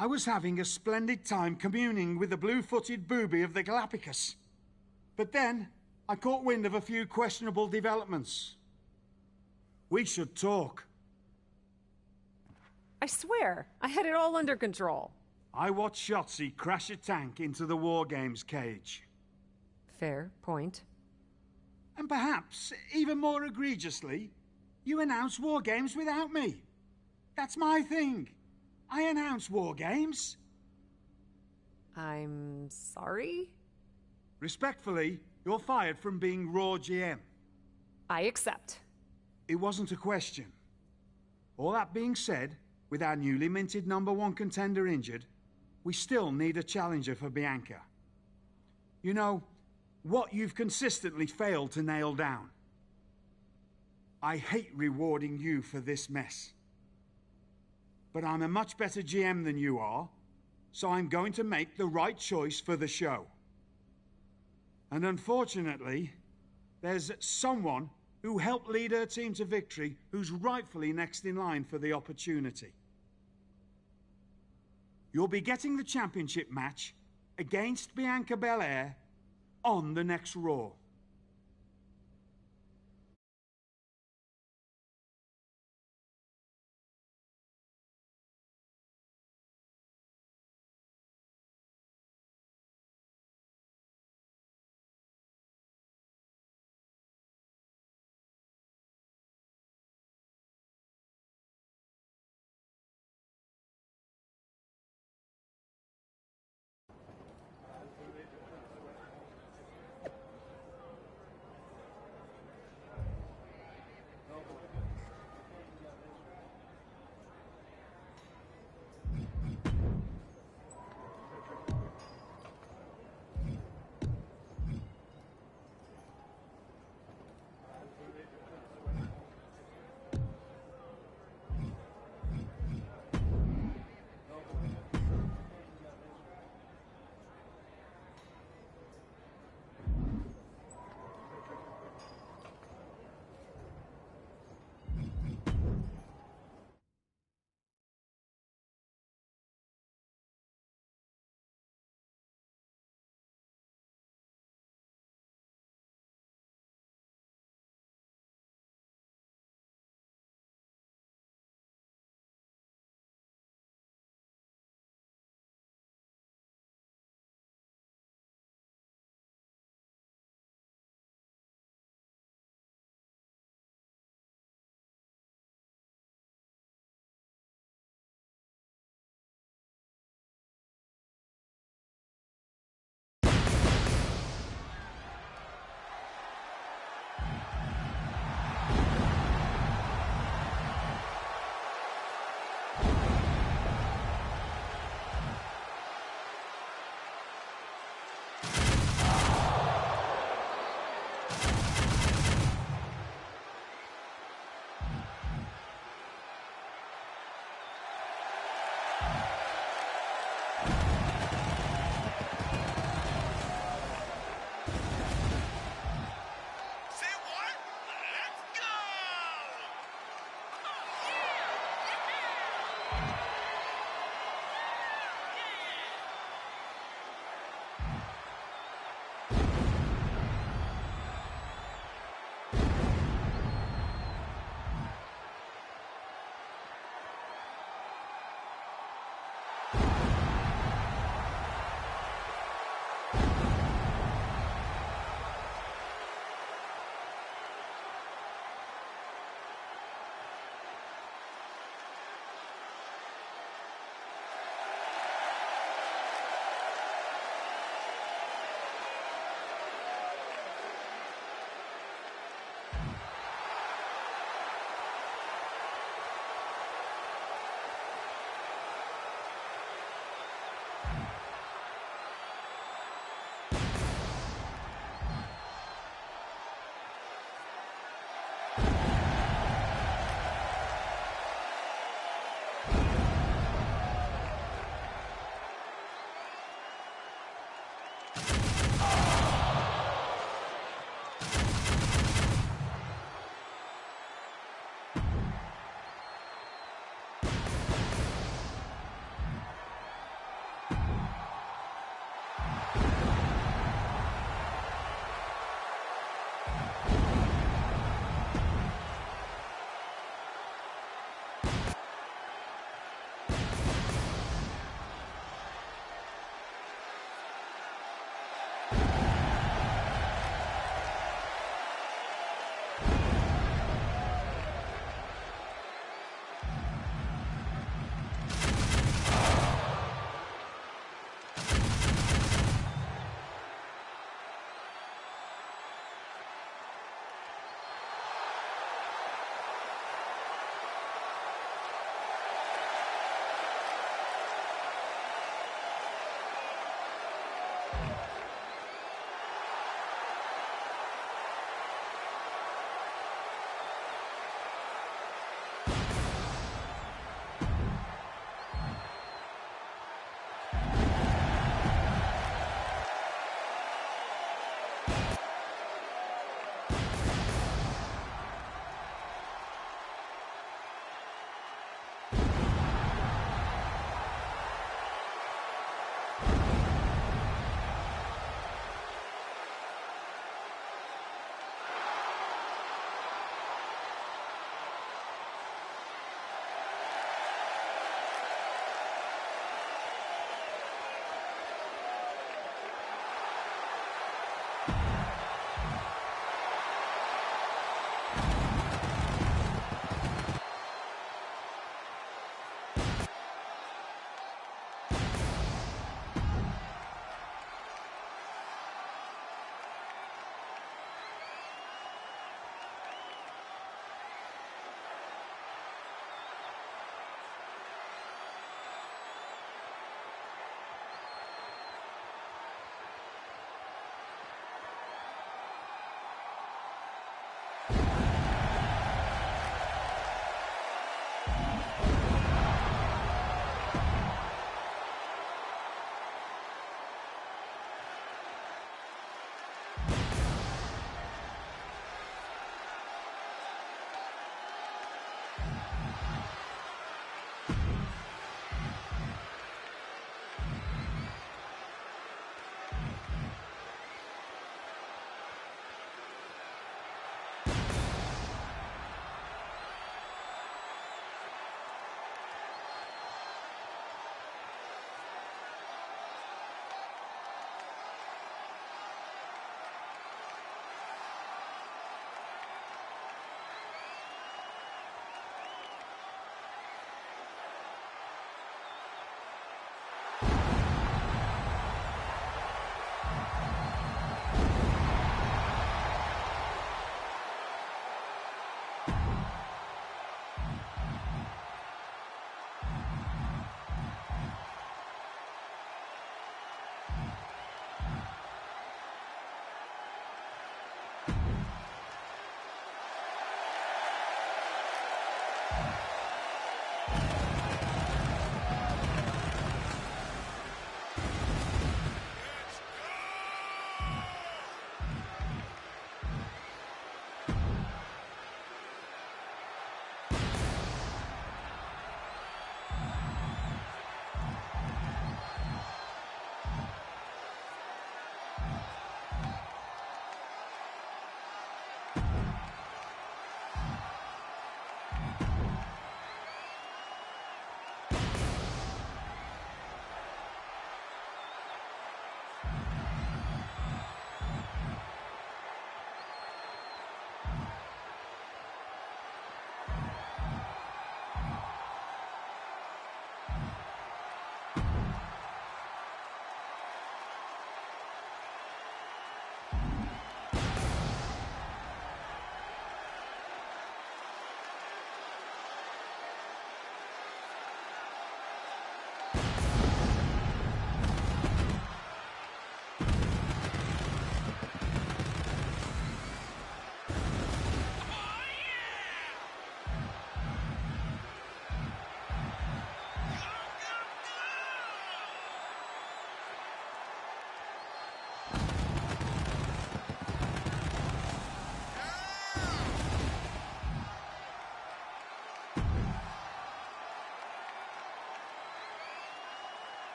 I was having a splendid time communing with the blue-footed booby of the Galapagos. But then, I caught wind of a few questionable developments. We should talk. I swear, I had it all under control. I watched Shotzi crash a tank into the War Games cage. Fair point. And perhaps, even more egregiously, you announced War Games without me. That's my thing. I announce War Games. I'm sorry? Respectfully, you're fired from being Raw GM. I accept. It wasn't a question. All that being said, with our newly minted #1 contender injured, we still need a challenger for Bianca. You know, what you've consistently failed to nail down. I hate rewarding you for this mess. But I'm a much better GM than you are, so I'm going to make the right choice for the show. And unfortunately, there's someone who helped lead her team to victory who's rightfully next in line for the opportunity. You'll be getting the championship match against Bianca Belair on the next Raw.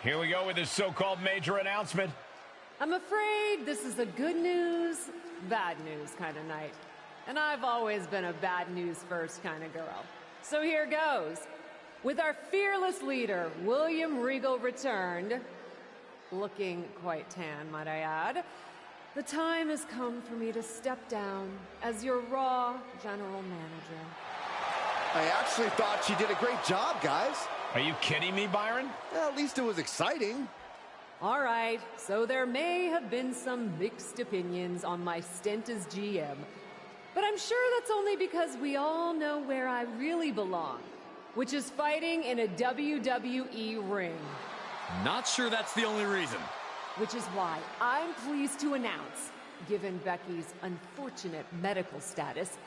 Here we go with this so-called major announcement. I'm afraid this is a good news, bad news kind of night. And I've always been a bad news first kind of girl. So here goes. With our fearless leader, William Regal returned, looking quite tan, might I add, the time has come for me to step down as your Raw general manager. I actually thought she did a great job, guys. Are you kidding me, Byron? Well, at least it was exciting. All right, so there may have been some mixed opinions on my stint as GM, but I'm sure that's only because we all know where I really belong, which is fighting in a WWE ring. Not sure that's the only reason. Which is why I'm pleased to announce, given Becky's unfortunate medical status,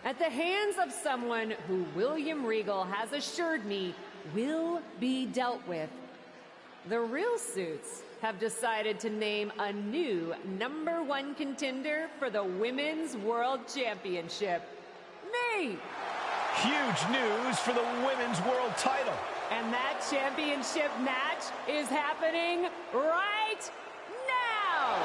at the hands of someone who William Regal has assured me will be dealt with, the Real Suits have decided to name a new #1 contender for the Women's World Championship. Me! Huge news for the Women's World title. And that championship match is happening right now!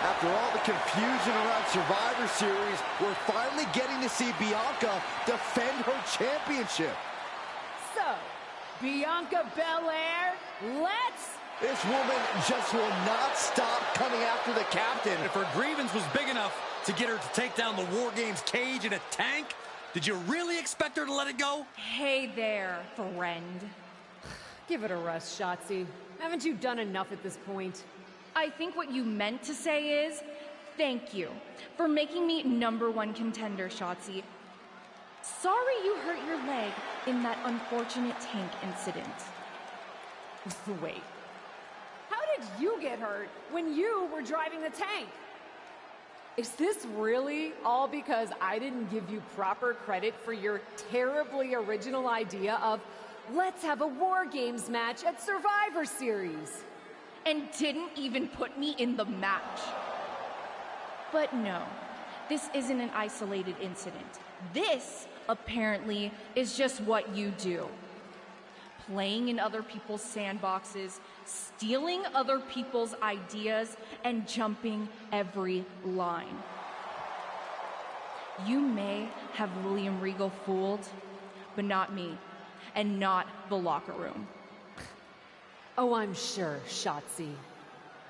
After all the confusion around Survivor Series, we're finally getting to see Bianca defend her championship. So, Bianca Belair, let's... This woman just will not stop coming after the captain. If her grievance was big enough to get her to take down the War Games cage in a tank, did you really expect her to let it go? Hey there, friend. Give it a rest, Shotzi. Haven't you done enough at this point? I think what you meant to say is, thank you for making me #1 contender, Shotzi. Sorry you hurt your leg in that unfortunate tank incident. Wait. How did you get hurt when you were driving the tank? Is this really all because I didn't give you proper credit for your terribly original idea of let's have a War Games match at Survivor Series? And didn't even put me in the match. But no, this isn't an isolated incident. This, apparently, is just what you do. Playing in other people's sandboxes, stealing other people's ideas, and jumping every line. You may have William Regal fooled, but not me, and not the locker room. Oh, I'm sure, Shotzi.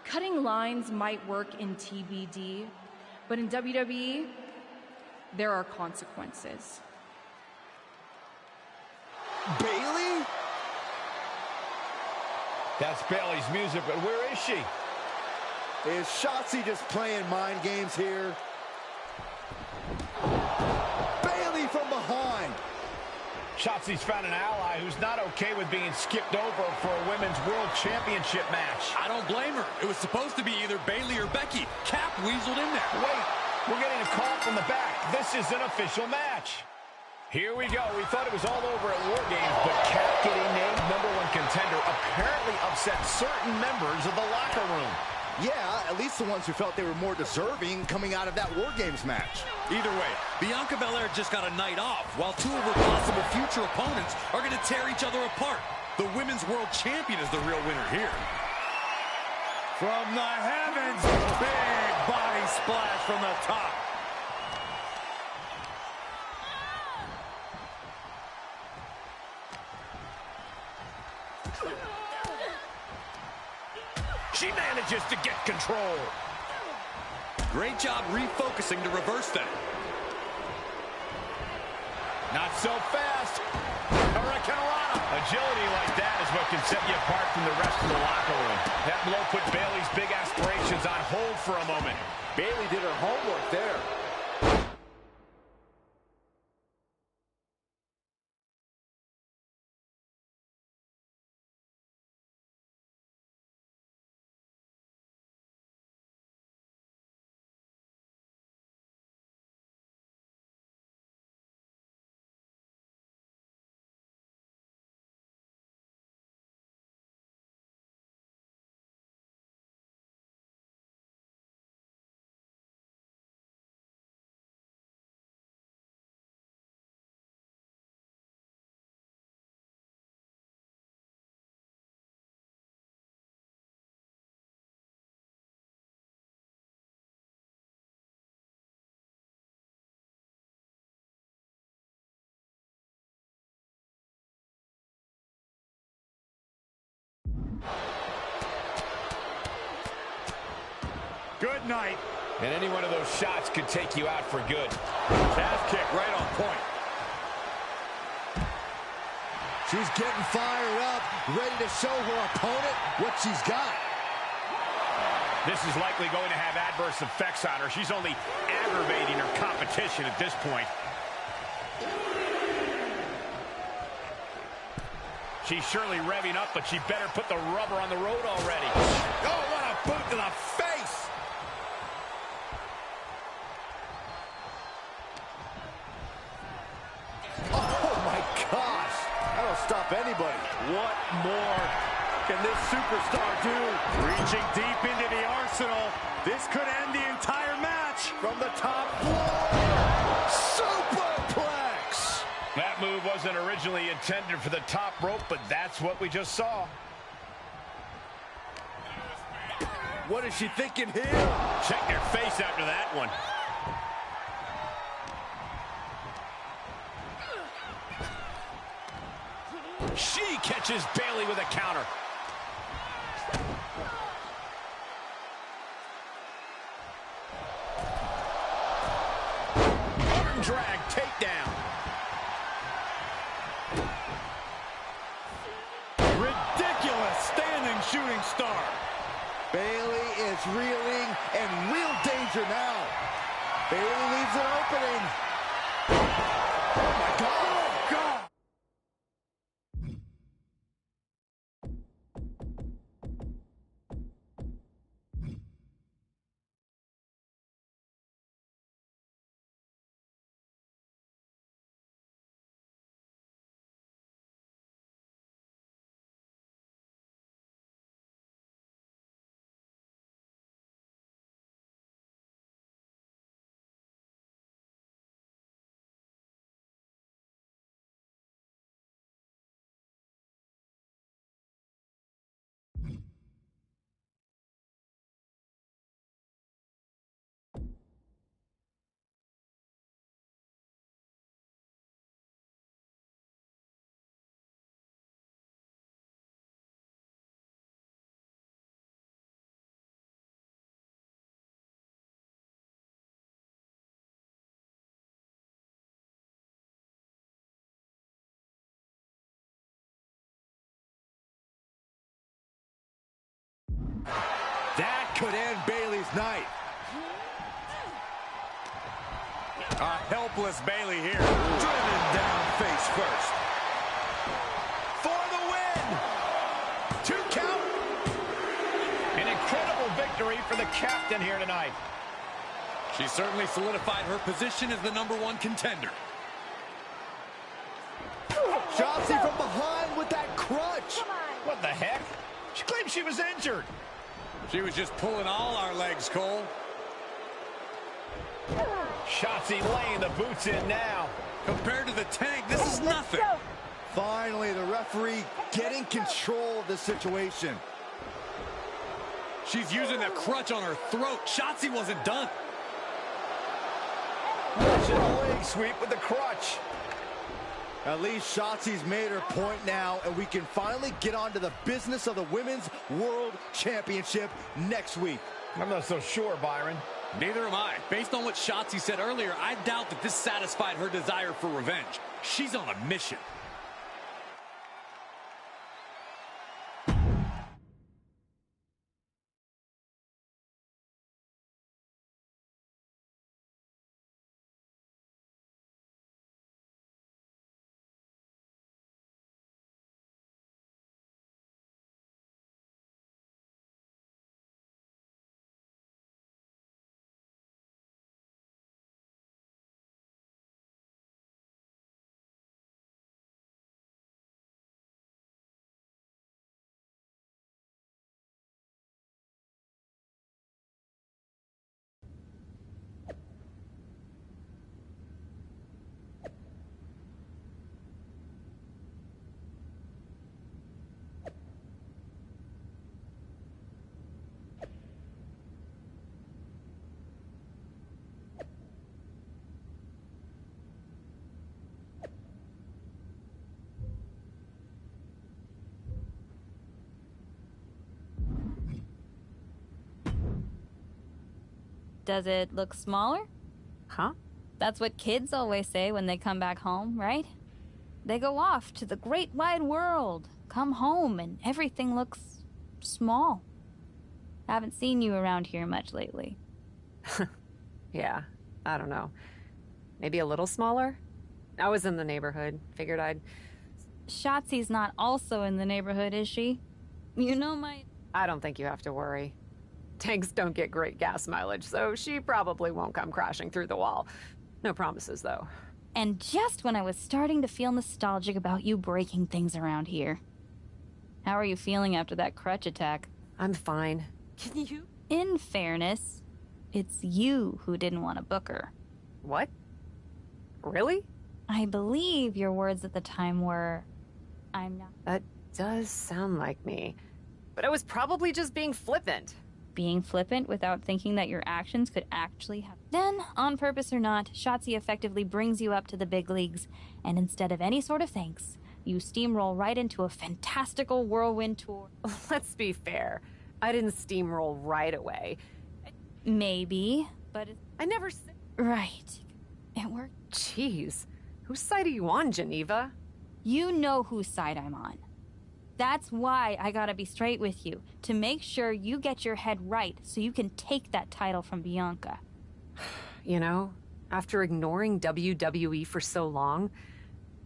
Cutting lines might work in TBD, but in WWE, there are consequences. Bailey? That's Bailey's music, but where is she? Is Shotzi just playing mind games here? Bailey from behind. Shotzi's found an ally who's not okay with being skipped over for a Women's World Championship match. I don't blame her. It was supposed to be either Bayley or Becky. Cap weaseled in there. Wait, we're getting a call from the back. This is an official match. Here we go. We thought it was all over at War Games, but Cap getting named #1 contender apparently upset certain members of the locker room. Yeah, at least the ones who felt they were more deserving coming out of that War Games match. Either way, Bianca Belair just got a night off, while two of her possible future opponents are going to tear each other apart. The Women's World Champion is the real winner here. From the heavens, big body splash from the top. She manages to get control. Great job refocusing to reverse that. Not so fast. Hurricanrana. Agility like that is what can set you apart from the rest of the locker room. That blow put Bayley's big aspirations on hold for a moment. Bayley did her homework there. Good night. And any one of those shots could take you out for good. Calf kick right on point. She's getting fired up, ready to show her opponent what she's got. This is likely going to have adverse effects on her. She's only aggravating her competition at this point. She's surely revving up, but she better put the rubber on the road already. Oh, what a boot to the face! Oh, my gosh. That'll stop anybody. What more can this superstar do? Reaching deep into the arsenal. This could end the entire match. From the top floor. Superplex. That move wasn't originally intended for the top rope, but that's what we just saw. What is she thinking here? Check your face after that one. She catches Bayley with a counter. Arm drag takedown. Ridiculous standing shooting star. Bayley is reeling in real danger now. Bayley leaves an opening. Oh, my God. Oh, God. That could end Bayley's night. A helpless Bayley here. Driven down face first. victory for the captain here tonight. She certainly solidified her position as the #1 contender. Shotzi from behind with that crutch. What the heck? She claimed she was injured. She was just pulling all our legs, Cole. Shotzi laying the boots in now. Compared to the Tank, this is nothing. Finally, the referee getting control of the situation. She's using the crutch on her throat. Shotzi wasn't done. Russian leg sweep with the crutch. At least Shotzi's made her point now, and we can finally get on to the business of the Women's World Championship next week. I'm not so sure, Byron. Neither am I. Based on what Shotzi said earlier, I doubt that this satisfied her desire for revenge. She's on a mission. Does it look smaller? Huh? That's what kids always say when they come back home, right? They go off to the great wide world, come home, and everything looks small. Haven't seen you around here much lately. Yeah, I don't know. Maybe a little smaller? I was in the neighborhood. Figured I'd... Shotzi's not also in the neighborhood, is she? You know my... I don't think you have to worry. Tanks don't get great gas mileage, so she probably won't come crashing through the wall. No promises, though. And just when I was starting to feel nostalgic about you breaking things around here. How are you feeling after that crutch attack? I'm fine. Can you... In fairness, it's you who didn't want to book her. What? Really? I believe your words at the time were, I'm not... That does sound like me. But I was probably just being flippant. Being flippant without thinking that your actions could actually have... Then, on purpose or not, Shotzi effectively brings you up to the big leagues, and instead of any sort of thanks, you steamroll right into a fantastical whirlwind tour. Let's be fair. I didn't steamroll right away. Maybe, but... I never said... Right. It worked. Jeez. Whose side are you on, Geneva? You know whose side I'm on. That's why I gotta be straight with you, to make sure you get your head right so you can take that title from Bianca. You know, after ignoring WWE for so long,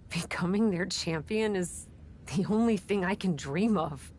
becoming their champion is the only thing I can dream of.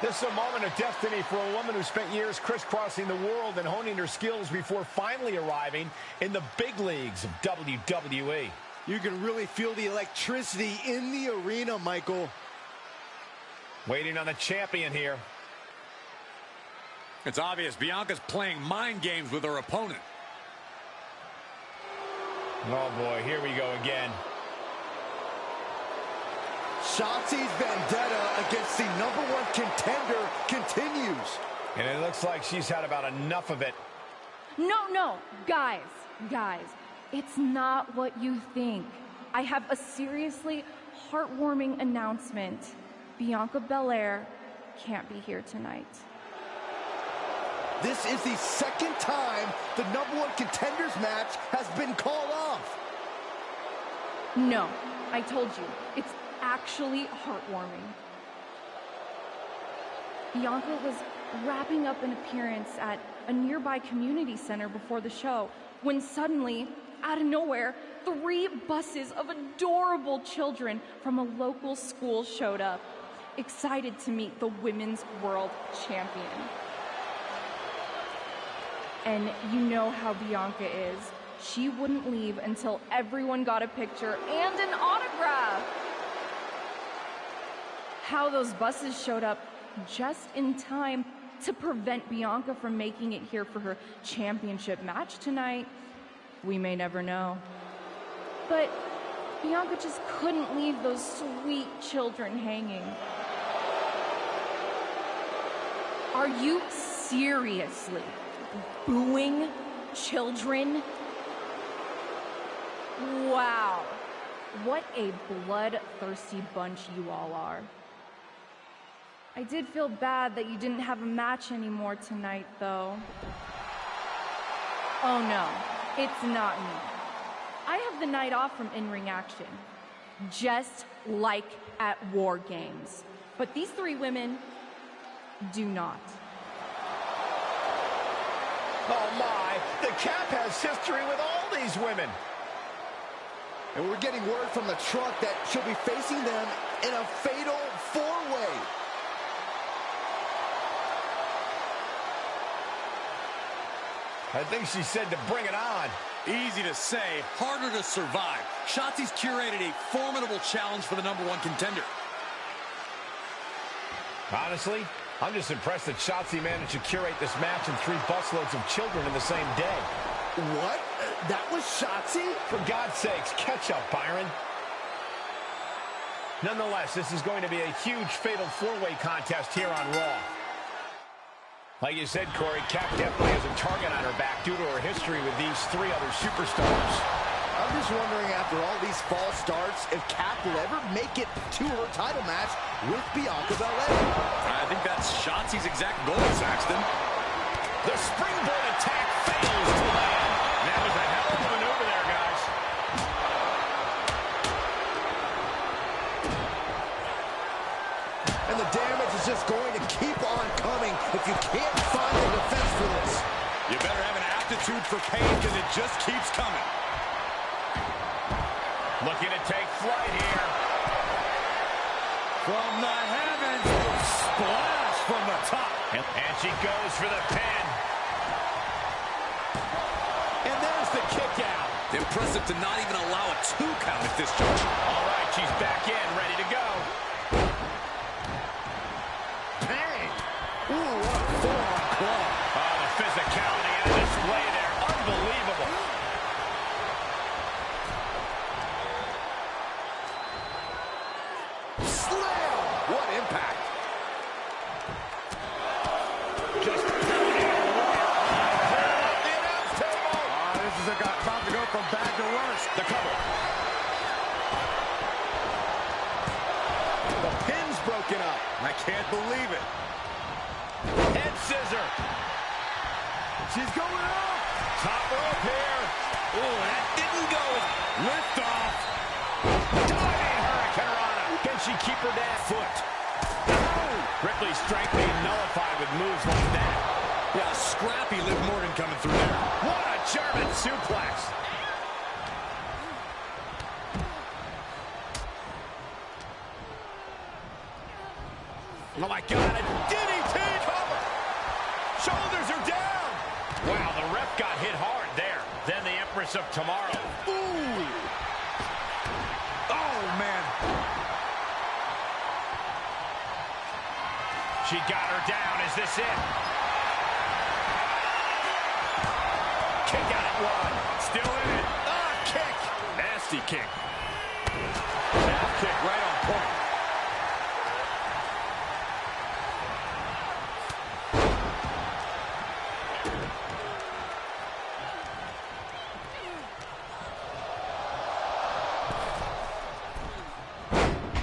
This is a moment of destiny for a woman who spent years crisscrossing the world and honing her skills before finally arriving in the big leagues of WWE. You can really feel the electricity in the arena, Michael. Waiting on the champion here. It's obvious Bianca's playing mind games with her opponent. Oh boy, here we go again. Shotzi's vendetta against the #1 contender continues. And it looks like she's had about enough of it. No, guys, it's not what you think. I have a seriously heartwarming announcement. Bianca Belair can't be here tonight. This is the second time the #1 contenders match has been called off. No, I told you, it's actually heartwarming. Bianca was wrapping up an appearance at a nearby community center before the show when suddenly, out of nowhere, 3 buses of adorable children from a local school showed up, excited to meet the Women's World Champion. And you know how Bianca is. She wouldn't leave until everyone got a picture and an autograph. How those buses showed up just in time to prevent Bianca from making it here for her championship match tonight, we may never know. But Bianca just couldn't leave those sweet children hanging. Are you seriously booing children? Wow, what a bloodthirsty bunch you all are. I did feel bad that you didn't have a match anymore tonight, though. Oh no, it's not me. I have the night off from in-ring action, just like at War Games. But these 3 women do not. Oh my, the Cap has history with all these women. And we're getting word from the truck that she'll be facing them in a fatal 4-way. I think she said to bring it on. Easy to say, harder to survive. Shotzi's curated a formidable challenge for the #1 contender. Honestly, I'm just impressed that Shotzi managed to curate this match and 3 busloads of children in the same day. What? That was Shotzi? For God's sakes, catch up, Byron. Nonetheless, this is going to be a huge fatal 4-way contest here on Raw. Like you said, Corey, Kat definitely has a target on her back due to her history with these 3 other superstars. I'm just wondering, after all these false starts, if Kat will ever make it to her title match with Bianca Belair. I think that's Shotzi's exact goal, Saxton. The springboard attack fails to land. That was a hell of a maneuver there, guys. And the damage is just going to keep on coming if you can't find a defense for this. You better have an aptitude for pain because it just keeps coming. Looking to take flight here. From the heavens, splash from the top. And she goes for the pin. And there's the kick out. Impressive to not even allow a 2 count at this juncture. All right, she's back in, ready to go. Bang! Ooh, what a forearm claw. Oh, the physicality and the display there. Unbelievable. Slam! What impact. Just pounding away. The announce table. This is about to go from bad to worse. The cover. The pin's broken up. I can't believe it. Head scissor. She's going up. Top rope here. Oh, that didn't go. Lift off. Diving Hurricanrana. Can she keep her down? Foot. Ripley's strength being nullified with moves like that. Yeah, scrappy Liv Morgan coming through there. What a German suplex. Oh my God, a DDT cover! Shoulders are down! Wow, the ref got hit hard there. Then the Empress of Tomorrow. Ooh! Oh, man. She got her down. Is this it? Kick out at one. Still in it. Ah, kick. Nasty kick. Now kick right on point.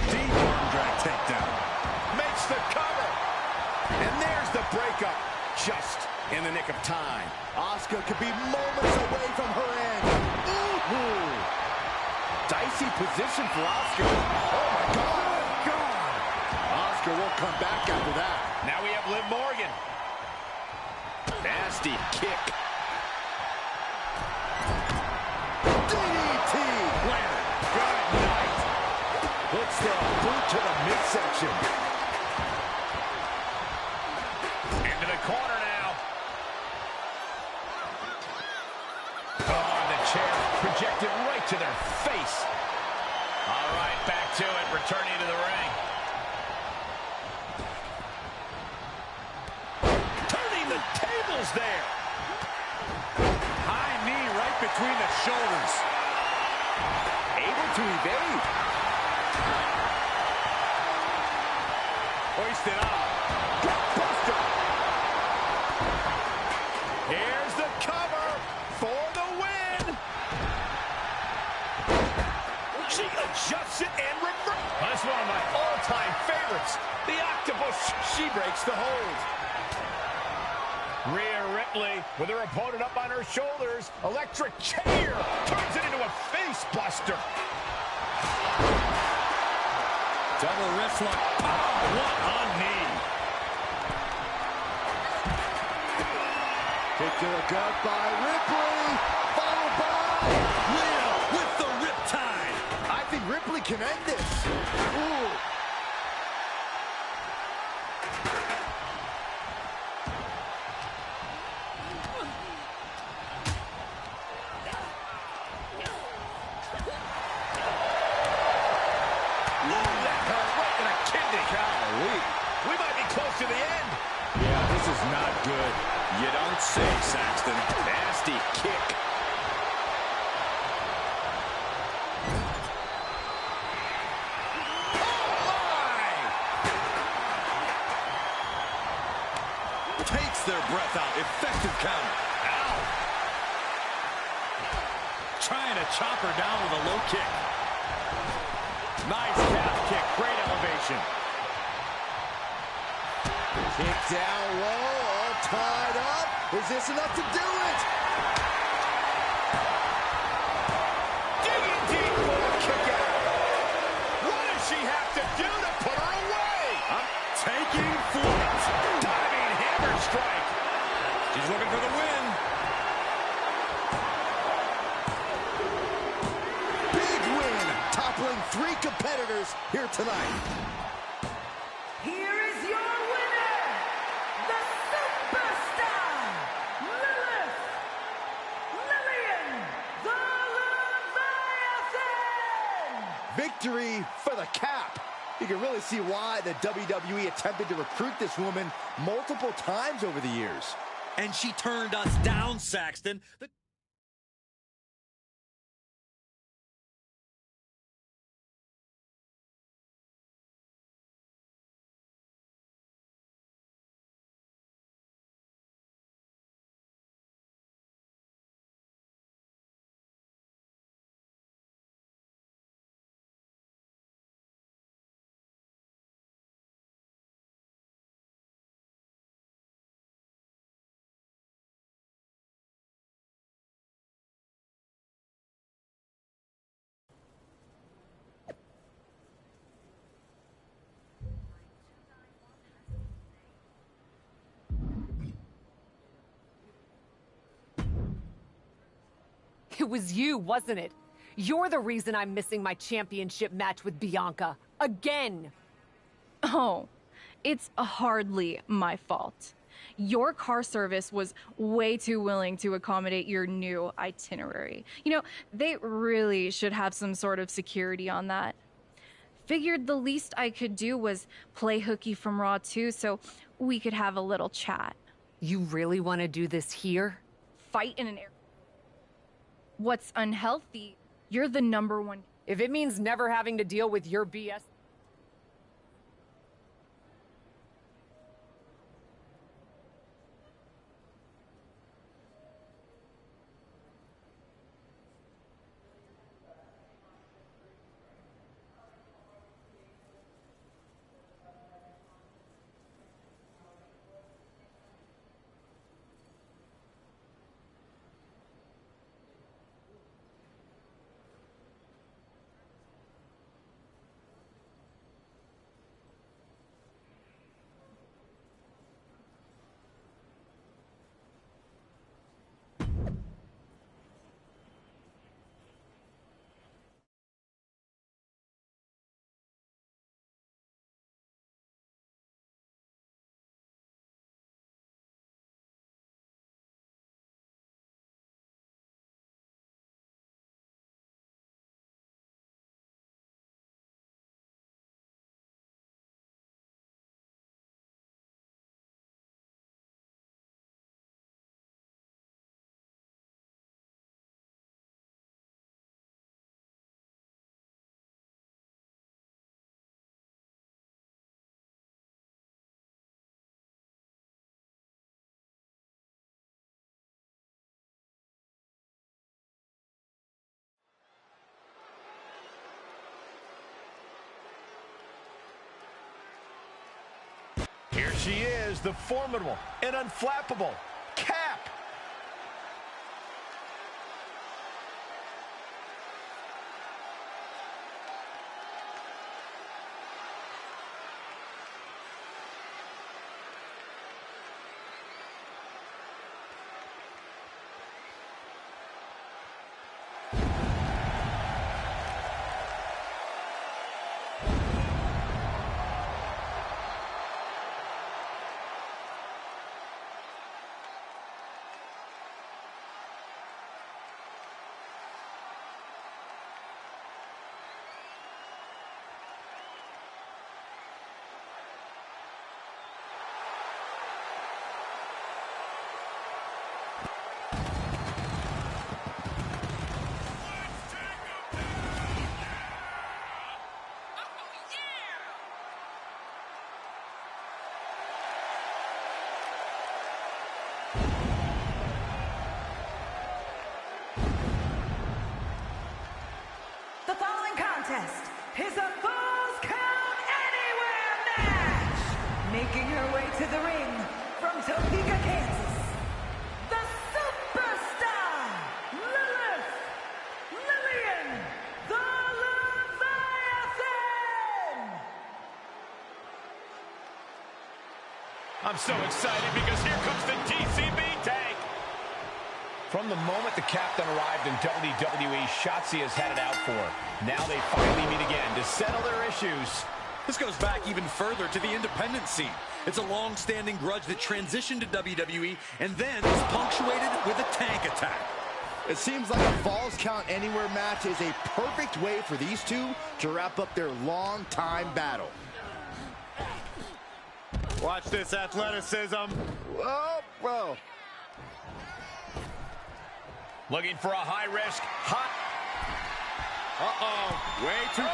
Deep arm drag takedown. Makes the cover. And there's the breakup. Just in the nick of time. Asuka could be moments away from her end. Ooh! Dicey position for Asuka. Oh, my God. Asuka won't come back after that. Now we have Liv Morgan. Nasty kick. DDT! Landed. Good night. Puts the boot to the midsection. Into the corner now. Oh, and the chair projected right to their face. All right, back to it, returning to the ring. Turning the tables there. High knee right between the shoulders. Able to evade. Hoisted up. Buster. Here's the cover for the win. She adjusts it and reverses. That's one of my all-time favorites. The octopus. She breaks the hold. Rhea Ripley with her opponent up on her shoulders. Electric chair turns it into a face buster. Double wrist lock. Oh, what a knee. Kick to the gut by Ripley. Followed by Rhea with the riptide. I think Ripley can end this. Ooh. We might be close to the end. Yeah, this is not good. You don't say, Saxton. Nasty kick. Takes their breath out. Effective counter. Ow. Trying to chop her down with a low kick. Nice calf kick. Great elevation. Kick down low, all tied up. Is this enough to do it? Digging deep for the kick out. What does she have to do to put her away? I'm taking flight. Diving hammer strike. She's looking for the win. Big win, toppling 3 competitors here tonight. Here is your winner, the superstar, Lillian the Leviathan! Victory for the cap. You can really see why the WWE attempted to recruit this woman multiple times over the years. And she turned us down, Saxton. It was you, wasn't it? You're the reason I'm missing my championship match with Bianca. Again! Oh, It's hardly my fault. Your car service was way too willing to accommodate your new itinerary. You know, they really should have some sort of security on that. Figured the least I could do was play hooky from Raw 2 so we could have a little chat. You really want to do this here? Fight in an air. What's unhealthy? You're the #1. If it means never having to deal with your BS... Here she is, the formidable and unflappable Cap. The following contest is a Falls Count Anywhere match. Making her way to the ring from Topeka, Kansas, the superstar, Lillian, the Leviathan. I'm so excited because here comes the TCB tank. From the moment the captain arrived in WWE, Shotzi has had it out for her. Now they finally meet again to settle their issues. This goes back even further to the independent scene. It's a long-standing grudge that transitioned to WWE and then was punctuated with a tank attack. It seems like a Falls Count Anywhere match is a perfect way for these two to wrap up their long-time battle. Watch this athleticism. Oh, bro. Looking for a high-risk, hot... Way too...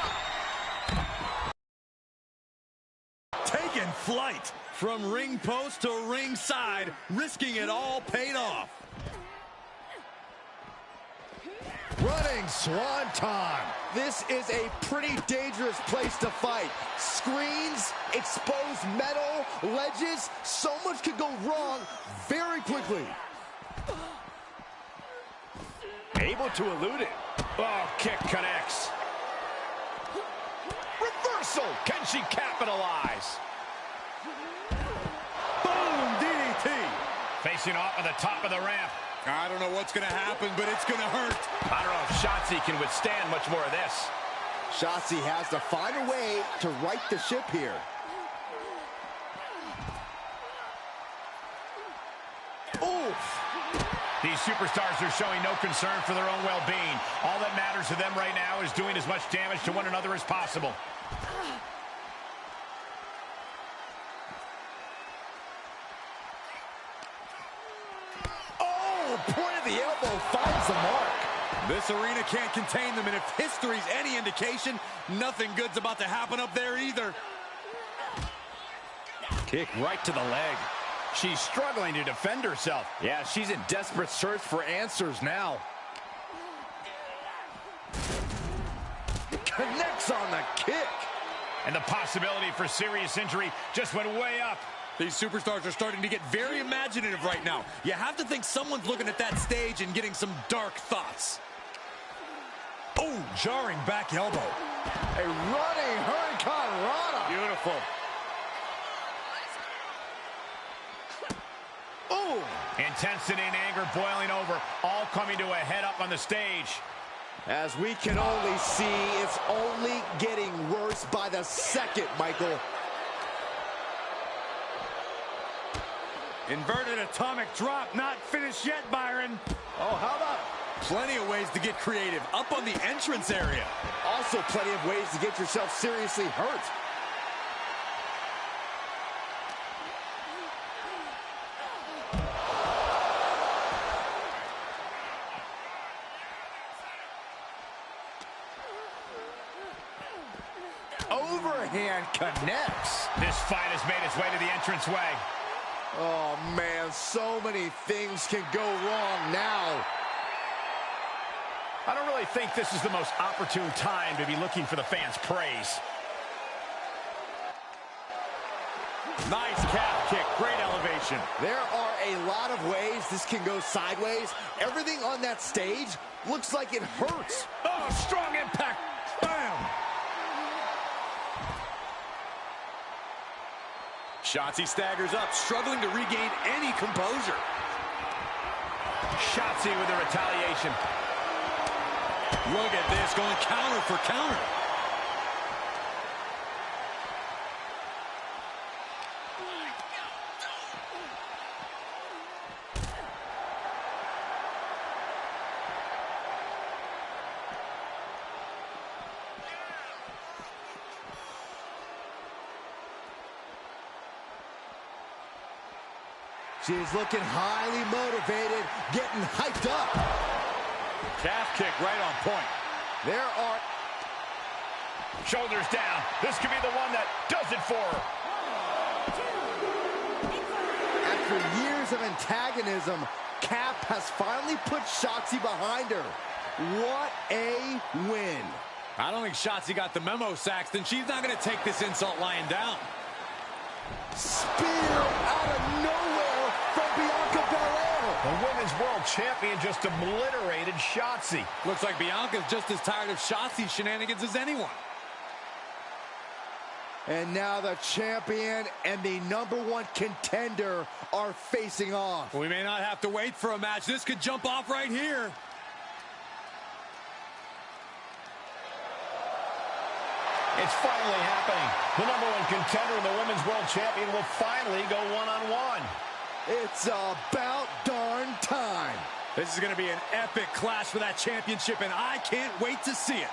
Taking flight from ring post to ringside, risking it all paid off. Running swanton. This is a pretty dangerous place to fight. Screens, exposed metal, ledges, so much could go wrong very quickly. Able to elude it. Oh, kick connects. Reversal. Can she capitalize? Boom, DDT. Facing off at the top of the ramp. I don't know what's going to happen, but it's going to hurt. I don't know if Shotzi can withstand much more of this. Shotzi has to find a way to right the ship here. superstars are showing no concern for their own well-being. All that matters to them right now is doing as much damage to one another as possible. Oh, point of the elbow finds the mark. This arena can't contain them, and if history's any indication, nothing good's about to happen up there either. Kick right to the leg. She's struggling to defend herself. Yeah, she's in desperate search for answers now. Connects on the kick. And the possibility for serious injury just went way up. These superstars are starting to get very imaginative right now. You have to think someone's looking at that stage and getting some dark thoughts. Oh, jarring back elbow. A running Hurricane Rana. Beautiful. Ooh. Intensity and anger boiling over, all coming to a head up on the stage. As we can only see, it's only getting worse by the second, Michael. Inverted atomic drop, not finished yet, Byron. Oh, how about Plenty of ways to get creative up on the entrance area. also plenty of ways to get yourself seriously hurt. Overhand connects. This fight has made its way to the entranceway. Oh, man, so many things can go wrong now. I don't really think this is the most opportune time to be looking for the fans' praise. Nice calf kick, great elevation. There are a lot of ways this can go sideways. Everything on that stage looks like it hurts. Oh, strong impact. Bam! Shotzi staggers up, struggling to regain any composure. Shotzi with the retaliation. Look at this, going counter for counter. She's looking highly motivated, getting hyped up. Calf kick right on point. There are... Shoulders down. This could be the one that does it for her. After years of antagonism, Cap has finally put Shotzi behind her. What a win. I don't think Shotzi got the memo, Saxton. She's not going to take this insult lying down. Spear out of nowhere from Bianca Belair. The Women's World Champion just obliterated Shotzi. Looks like Bianca's just as tired of Shotzi's shenanigans as anyone. And now the champion and the #1 contender are facing off. We may not have to wait for a match. This could jump off right here. It's finally happening. The #1 contender and the Women's World Champion will finally go one-on-one. It's about darn time. This is going to be an epic clash for that championship, and I can't wait to see it.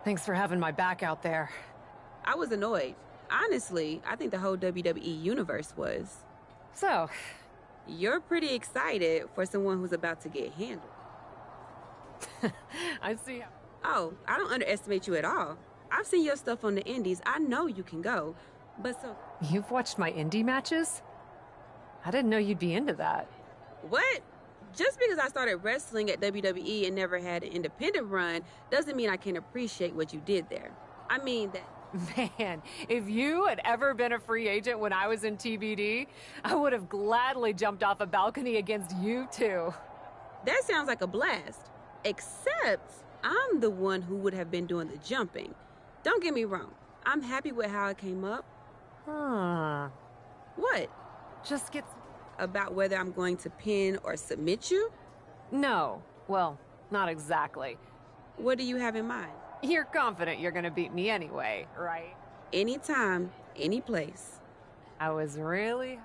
Thanks for having my back out there. I was annoyed. Honestly, I think the whole WWE universe was. So, you're pretty excited for someone who's about to get handled. I see. Oh, I don't underestimate you at all. I've seen your stuff on the indies. I know you can go. But so... You've watched my indie matches? I didn't know you'd be into that. What? Just because I started wrestling at WWE and never had an independent run doesn't mean I can't appreciate what you did there. I mean that... Man, if you had ever been a free agent when I was in TBD, I would have gladly jumped off a balcony against you, too. That sounds like a blast. Except, I'm the one who would have been doing the jumping. Don't get me wrong. I'm happy with how it came up. Huh. What? Just get... About whether I'm going to pin or submit you? No. Well, not exactly. What do you have in mind? You're confident you're gonna beat me anyway, right? Anytime, any place. I was really